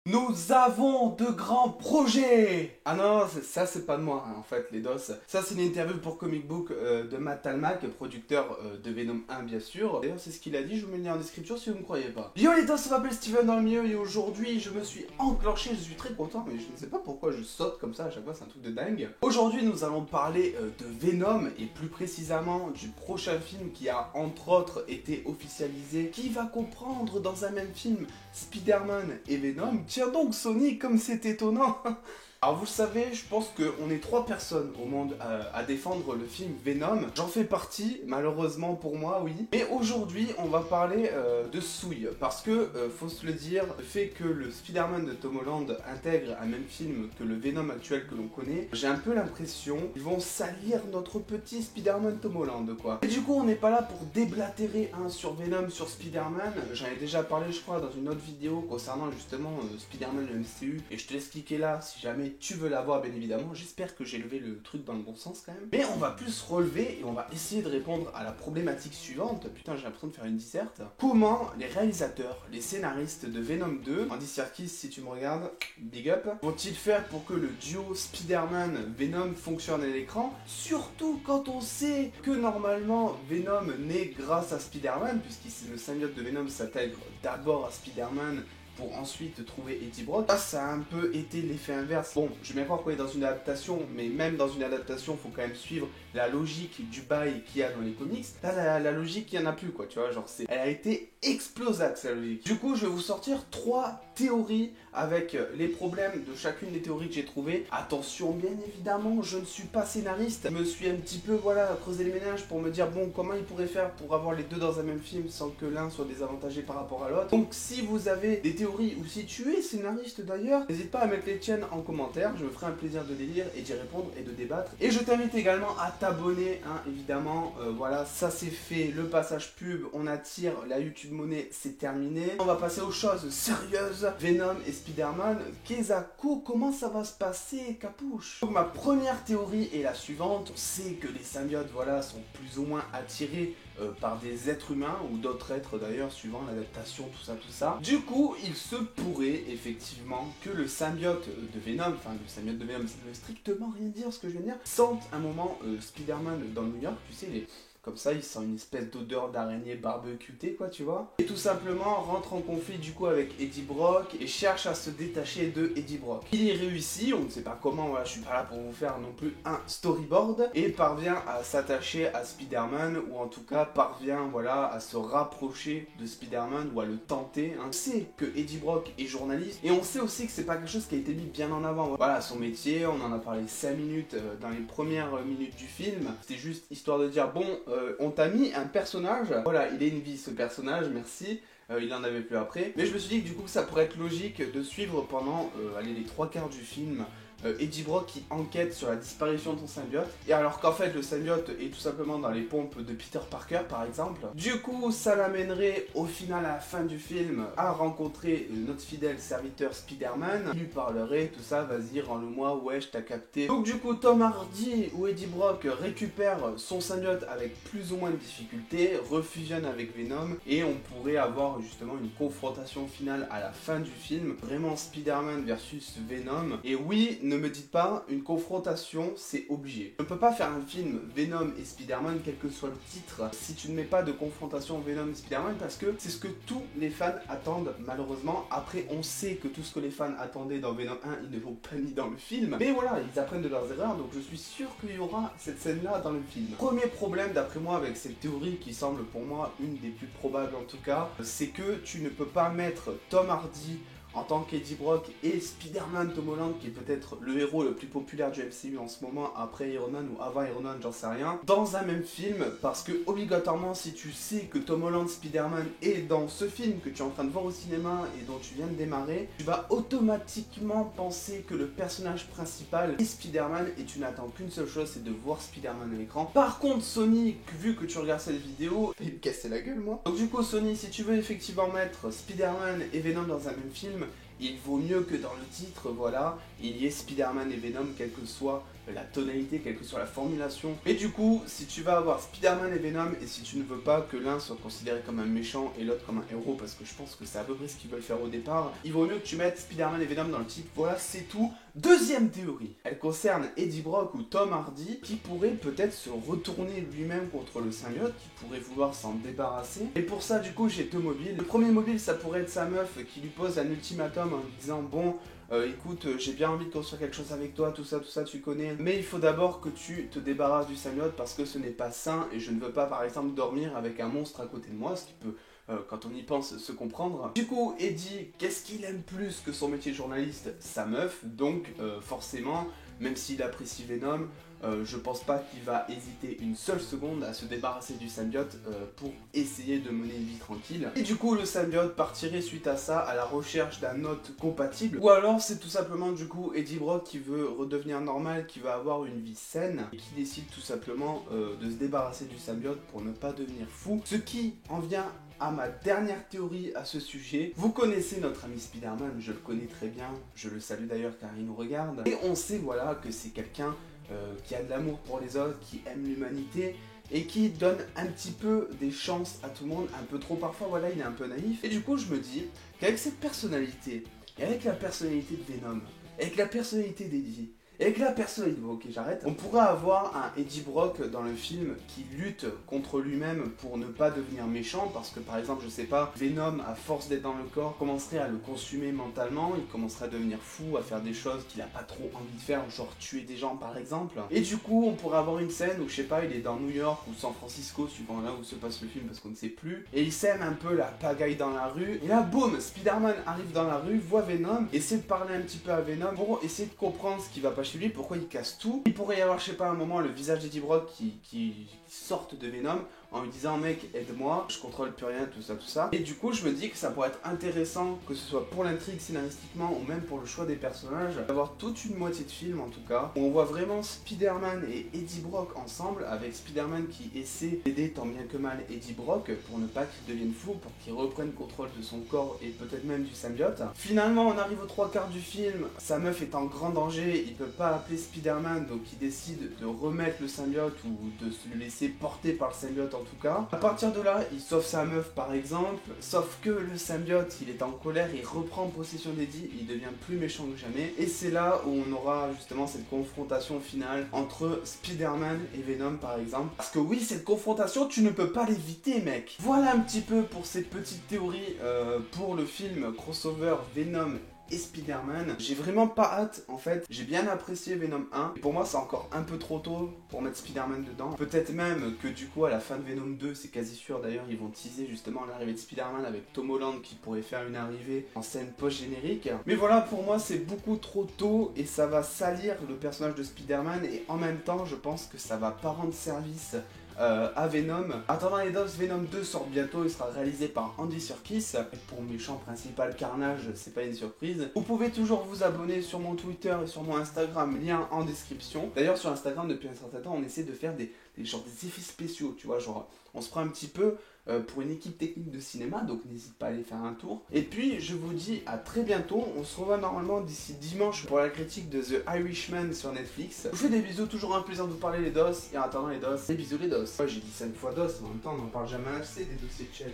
Nous avons de grands projets. Ah non, ça c'est pas de moi hein, en fait les dos. Ça c'est une interview pour Comic Book de Matt Almack, producteur de Venom 1 bien sûr. D'ailleurs c'est ce qu'il a dit, je vous mets le lien en description si vous me croyez pas. Yo les dos, ça m'appelle Steven dans le milieu et aujourd'hui je me suis enclenché, je suis très content mais je ne sais pas pourquoi je saute comme ça à chaque fois, c'est un truc de dingue. Aujourd'hui nous allons parler de Venom et plus précisément du prochain film qui a entre autres été officialisé, qui va comprendre dans un même film Spider-Man et Venom. Tiens donc Sony, comme c'est étonnant. Alors vous le savez, je pense qu'on est 3 personnes au monde à défendre le film Venom. J'en fais partie, malheureusement pour moi, oui. Mais aujourd'hui, on va parler de souille. Parce que, faut se le dire, le fait que le Spider-Man de Tom Holland intègre un même film que le Venom actuel que l'on connaît, j'ai un peu l'impression qu'ils vont salir notre petit Spider-Man Tom Holland, quoi. Et du coup, on n'est pas là pour déblatérer sur Venom, sur Spider-Man. J'en ai déjà parlé, je crois, dans une autre vidéo concernant justement Spider-Man le MCU. Et je te laisse cliquer là si jamais tu veux l'avoir bien évidemment, j'espère que j'ai levé le truc dans le bon sens quand même. Mais on va plus relever et on va essayer de répondre à la problématique suivante. Putain, j'ai l'impression de faire une disserte. Comment les réalisateurs, les scénaristes de Venom 2, Andy Serkis si tu me regardes, big up, vont-ils faire pour que le duo Spider-Man-Venom fonctionne à l'écran? Surtout quand on sait que normalement Venom naît grâce à Spider-Man, puisque le symbiote de Venom s'intègre d'abord à Spider-Man pour ensuite trouver Eddie Brock. Ça a un peu été l'effet inverse. Bon, je vais bien croire qu'on est dans une adaptation, mais même dans une adaptation, faut quand même suivre la logique du bail qu'il y a dans les comics. Là, la logique, il n'y en a plus, quoi, tu vois, genre, elle a été explosate, cette logique. Du coup, je vais vous sortir 3 théories avec les problèmes de chacune des théories que j'ai trouvées. Attention, bien évidemment, je ne suis pas scénariste. Je me suis un petit peu, voilà, creusé les méninges pour me dire, bon, comment ils pourraient faire pour avoir les deux dans un même film sans que l'un soit désavantagé par rapport à l'autre. Donc, si vous avez des théories, ou si tu es scénariste d'ailleurs, n'hésite pas à mettre les tiennes en commentaire, je me ferai un plaisir de les lire et d'y répondre et de débattre. Et je t'invite également à t'abonner, hein, évidemment, voilà, ça c'est fait, le passage pub, on attire la YouTube monnaie, c'est terminé. On va passer aux choses sérieuses, Venom et Spider-Man, Kezako, comment ça va se passer, Capuche? Donc ma première théorie est la suivante, c'est que les symbiotes, voilà, sont plus ou moins attirés par des êtres humains ou d'autres êtres d'ailleurs suivant l'adaptation, tout ça. Du coup, il se pourrait effectivement que le symbiote de Venom, enfin le symbiote de Venom, ça ne veut strictement rien dire ce que je viens de dire, sente un moment Spider-Man dans New York, tu sais, comme ça, il sent une espèce d'odeur d'araignée barbecutée, quoi, tu vois. Et tout simplement rentre en conflit du coup avec Eddie Brock et cherche à se détacher de Eddie Brock. Il y réussit, on ne sait pas comment, voilà, je suis pas là pour vous faire non plus un storyboard, et parvient à s'attacher à Spider-Man, ou en tout cas parvient, voilà, à se rapprocher de Spider-Man, ou à le tenter. Hein. On sait que Eddie Brock est journaliste, et on sait aussi que c'est pas quelque chose qui a été mis bien en avant. Voilà, son métier, on en a parlé 5 minutes dans les premières minutes du film. C'était juste histoire de dire, bon, on t'a mis un personnage, voilà, il est une vie ce personnage, merci, il en avait plus après. Mais je me suis dit que du coup ça pourrait être logique de suivre pendant allez, les 3 quarts du film Eddie Brock qui enquête sur la disparition de son symbiote, et alors qu'en fait le symbiote est tout simplement dans les pompes de Peter Parker par exemple. Du coup ça l'amènerait au final à la fin du film à rencontrer notre fidèle serviteur Spider-Man, il lui parlerait, tout ça, vas-y rends-le-moi, ouais je t'ai capté. Donc du coup Tom Hardy ou Eddie Brock récupère son symbiote avec plus ou moins de difficultés, refusionne avec Venom, et on pourrait avoir justement une confrontation finale à la fin du film, vraiment Spider-Man versus Venom. Et oui, ne me dites pas, une confrontation, c'est obligé. On ne peut pas faire un film Venom et Spider-Man, quel que soit le titre, si tu ne mets pas de confrontation Venom et Spider-Man, parce que c'est ce que tous les fans attendent, malheureusement. Après, on sait que tout ce que les fans attendaient dans Venom 1, ils ne l'ont pas mis dans le film. Mais voilà, ils apprennent de leurs erreurs, donc je suis sûr qu'il y aura cette scène-là dans le film. Premier problème, d'après moi, avec cette théorie, qui semble pour moi une des plus probables en tout cas, c'est que tu ne peux pas mettre Tom Hardy en tant qu'Eddie Brock et Spider-Man Tom Holland, qui est peut-être le héros le plus populaire du MCU en ce moment, après Iron Man ou avant Iron Man, j'en sais rien, dans un même film, parce que obligatoirement si tu sais que Tom Holland Spider-Man est dans ce film que tu es en train de voir au cinéma et dont tu viens de démarrer, tu vas automatiquement penser que le personnage principal est Spider-Man, et tu n'attends qu'une seule chose, c'est de voir Spider-Man à l'écran. Par contre Sony, vu que tu regardes cette vidéo, il me cassait la gueule moi. Donc du coup Sony, si tu veux effectivement mettre Spider-Man et Venom dans un même film, il vaut mieux que dans le titre, voilà, il y ait Spider-Man et Venom, quelle que soit la tonalité, quelle que soit la formulation. Et du coup, si tu vas avoir Spider-Man et Venom, et si tu ne veux pas que l'un soit considéré comme un méchant et l'autre comme un héros, parce que je pense que c'est à peu près ce qu'ils veulent faire au départ, il vaut mieux que tu mettes Spider-Man et Venom dans le titre. Voilà, c'est tout. Deuxième théorie, elle concerne Eddie Brock ou Tom Hardy, qui pourrait peut-être se retourner lui-même contre le symbiote, qui pourrait vouloir s'en débarrasser. Et pour ça, du coup, j'ai deux mobiles. Le premier mobile, ça pourrait être sa meuf qui lui pose un ultimatum en lui disant bon, écoute, j'ai bien envie de construire quelque chose avec toi, tout ça, tu connais. Mais il faut d'abord que tu te débarrasses du symbiote parce que ce n'est pas sain et je ne veux pas, par exemple, dormir avec un monstre à côté de moi, ce qui peut, quand on y pense, se comprendre. Du coup, Eddie, qu'est-ce qu'il aime plus que son métier de journaliste? Sa meuf, donc forcément, même s'il apprécie Venom, je pense pas qu'il va hésiter une seule seconde à se débarrasser du symbiote pour essayer de mener une vie tranquille. Et du coup, le symbiote partirait suite à ça à la recherche d'un hôte compatible. Ou alors, c'est tout simplement du coup Eddie Brock qui veut redevenir normal, qui va avoir une vie saine et qui décide tout simplement de se débarrasser du symbiote pour ne pas devenir fou. Ce qui en vient à ma dernière théorie à ce sujet. Vous connaissez notre ami Spider-Man, je le connais très bien, je le salue d'ailleurs car il nous regarde. Et on sait voilà que c'est quelqu'un qui a de l'amour pour les autres, qui aime l'humanité et qui donne un petit peu des chances à tout le monde, un peu trop parfois, voilà, il est un peu naïf. Et du coup, je me dis qu'avec cette personnalité, et avec la personnalité de Venom, avec la personnalité d'Eddie, et avec la personnalité... Ok, j'arrête. On pourrait avoir un Eddie Brock dans le film qui lutte contre lui-même pour ne pas devenir méchant, parce que par exemple, je sais pas, Venom, à force d'être dans le corps, commencerait à le consumer mentalement, il commencerait à devenir fou, à faire des choses qu'il a pas trop envie de faire, genre tuer des gens par exemple. Et du coup, on pourrait avoir une scène où, je sais pas, il est dans New York ou San Francisco, suivant là où se passe le film, parce qu'on ne sait plus, et il sème un peu la pagaille dans la rue, et là, boum, Spider-Man arrive dans la rue, voit Venom, essaie de parler un petit peu à Venom pour essayer de comprendre ce qui va pas chez lui, pourquoi il casse tout. Il pourrait y avoir, je sais pas, un moment, le visage d'Eddie Brock qui sorte de Venom en lui disant mec aide-moi, je contrôle plus rien, tout ça. Et du coup je me dis que ça pourrait être intéressant, que ce soit pour l'intrigue scénaristiquement ou même pour le choix des personnages, d'avoir toute une moitié de film en tout cas, où on voit vraiment Spider-Man et Eddie Brock ensemble, avec Spider-Man qui essaie d'aider tant bien que mal Eddie Brock pour ne pas qu'il devienne fou, pour qu'il reprenne contrôle de son corps et peut-être même du symbiote. Finalement on arrive aux 3/4 du film, sa meuf est en grand danger, il peut pas appeler Spider-Man, donc il décide de remettre le symbiote ou de se le laisser porter par le symbiote en tout cas. À partir de là, il sauve sa meuf par exemple, sauf que le symbiote, il est en colère, il reprend possession d'Eddie, il devient plus méchant que jamais. Et c'est là où on aura justement cette confrontation finale entre Spider-Man et Venom par exemple. Parce que oui, cette confrontation, tu ne peux pas l'éviter mec. Voilà un petit peu pour ces petites théories pour le film crossover Venom et Spider-Man. J'ai vraiment pas hâte en fait, j'ai bien apprécié Venom 1 et pour moi c'est encore un peu trop tôt pour mettre Spider-Man dedans. Peut-être même que du coup à la fin de Venom 2, c'est quasi sûr d'ailleurs, ils vont teaser justement l'arrivée de Spider-Man avec Tom Holland qui pourrait faire une arrivée en scène post-générique. Mais voilà, pour moi c'est beaucoup trop tôt et ça va salir le personnage de Spider-Man et en même temps je pense que ça va pas rendre service à Venom. Attendant les doses, Venom 2 sort bientôt, il sera réalisé par Andy Serkis. Et pour méchant principal Carnage, c'est pas une surprise. Vous pouvez toujours vous abonner sur mon Twitter et sur mon Instagram, lien en description. D'ailleurs sur Instagram depuis un certain temps on essaie de faire des effets spéciaux, tu vois, genre on se prend un petit peu pour une équipe technique de cinéma, donc n'hésite pas à aller faire un tour. Et puis je vous dis à très bientôt, on se revoit normalement d'ici dimanche pour la critique de The Irishman sur Netflix. Je vous fais des bisous, toujours un plaisir de vous parler les dos, et en attendant les dos, des bisous les dos. Ouais, j'ai dit 5 fois dos, en même temps on n'en parle jamais assez des dossiers de chaise.